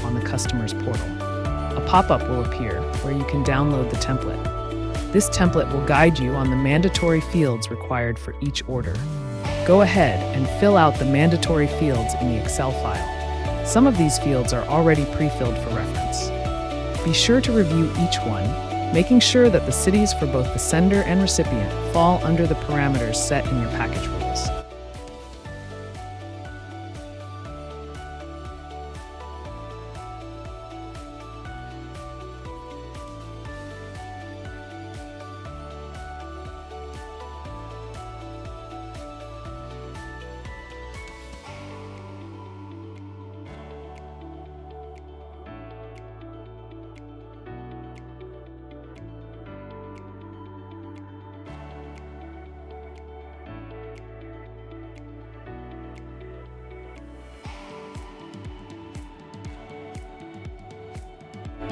on the customer's portal. A pop-up will appear where you can download the template. This template will guide you on the mandatory fields required for each order. Go ahead and fill out the mandatory fields in the Excel file. Some of these fields are already pre-filled for reference. Be sure to review each one, making sure that the cities for both the sender and recipient fall under the parameters set in your package rules.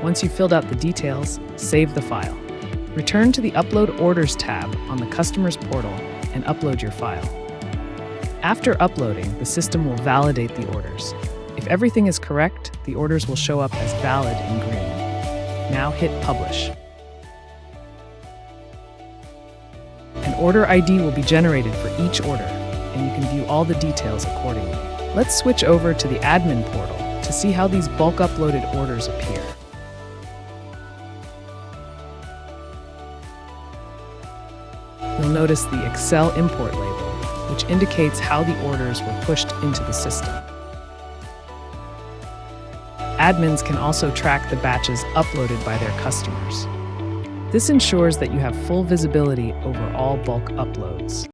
Once you've filled out the details, save the file. Return to the Upload Orders tab on the customer's portal and upload your file. After uploading, the system will validate the orders. If everything is correct, the orders will show up as valid in green. Now hit Publish. An order ID will be generated for each order, and you can view all the details accordingly. Let's switch over to the admin portal to see how these bulk uploaded orders appear. You'll notice the Excel import label, which indicates how the orders were pushed into the system. Admins can also track the batches uploaded by their customers. This ensures that you have full visibility over all bulk uploads.